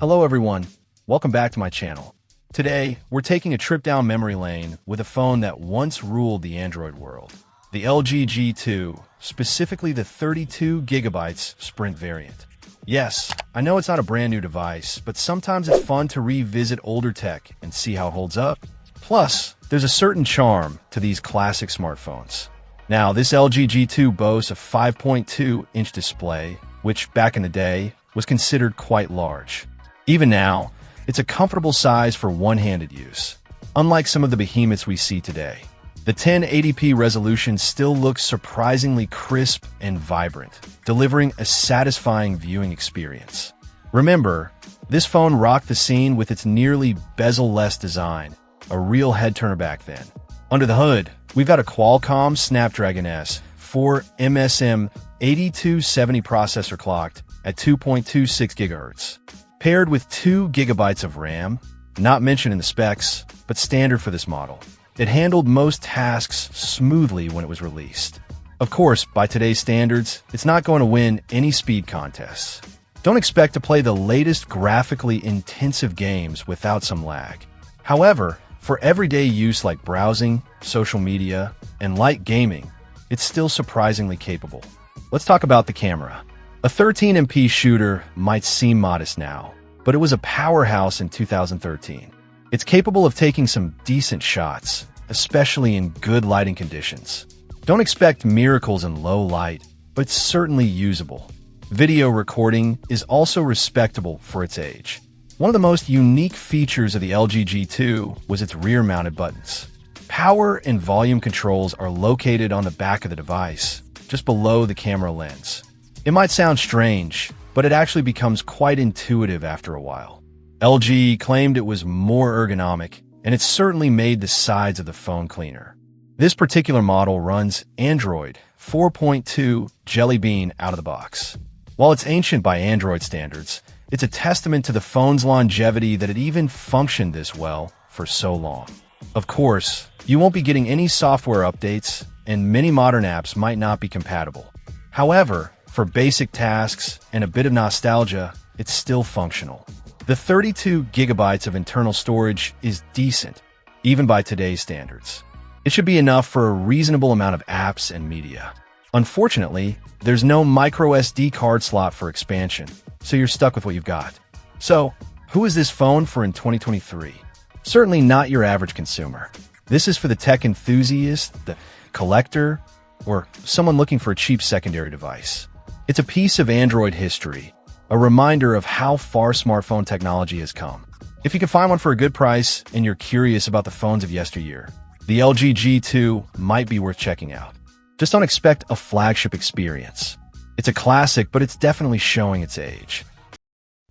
Hello everyone, welcome back to my channel. Today, we're taking a trip down memory lane with a phone that once ruled the Android world. The LG G2, specifically the 32GB Sprint variant. Yes, I know it's not a brand new device, but sometimes it's fun to revisit older tech and see how it holds up. Plus, there's a certain charm to these classic smartphones. Now, this LG G2 boasts a 5.2-inch display, which back in the day was considered quite large. Even now, it's a comfortable size for one-handed use. Unlike some of the behemoths we see today, the 1080p resolution still looks surprisingly crisp and vibrant, delivering a satisfying viewing experience. Remember, this phone rocked the scene with its nearly bezel-less design, a real head-turner back then. Under the hood, we've got a Qualcomm Snapdragon S 4 MSM 8270 processor clocked at 2.26 GHz. Paired with 2 GB of RAM, not mentioned in the specs, but standard for this model. It handled most tasks smoothly when it was released. Of course, by today's standards, it's not going to win any speed contests. Don't expect to play the latest graphically intensive games without some lag. However, for everyday use like browsing, social media, and light gaming, it's still surprisingly capable. Let's talk about the camera. A 13MP shooter might seem modest now, but it was a powerhouse in 2013. It's capable of taking some decent shots, especially in good lighting conditions. Don't expect miracles in low light, but it's certainly usable. Video recording is also respectable for its age. One of the most unique features of the LG G2 was its rear-mounted buttons. Power and volume controls are located on the back of the device, just below the camera lens. It might sound strange, but it actually becomes quite intuitive after a while. LG claimed it was more ergonomic, and it certainly made the sides of the phone cleaner. This particular model runs Android 4.2 Jelly Bean out of the box. While it's ancient by Android standards, it's a testament to the phone's longevity that it even functioned this well for so long. Of course, you won't be getting any software updates, and many modern apps might not be compatible. However, for basic tasks and a bit of nostalgia, it's still functional. The 32 GB of internal storage is decent, even by today's standards. It should be enough for a reasonable amount of apps and media. Unfortunately, there's no microSD card slot for expansion, so you're stuck with what you've got. So, who is this phone for in 2023? Certainly not your average consumer. This is for the tech enthusiast, the collector, or someone looking for a cheap secondary device. It's a piece of Android history, a reminder of how far smartphone technology has come. If you can find one for a good price and you're curious about the phones of yesteryear, the LG G2 might be worth checking out. Just don't expect a flagship experience. It's a classic, but it's definitely showing its age.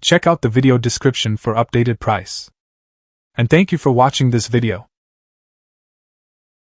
Check out the video description for updated price. And thank you for watching this video.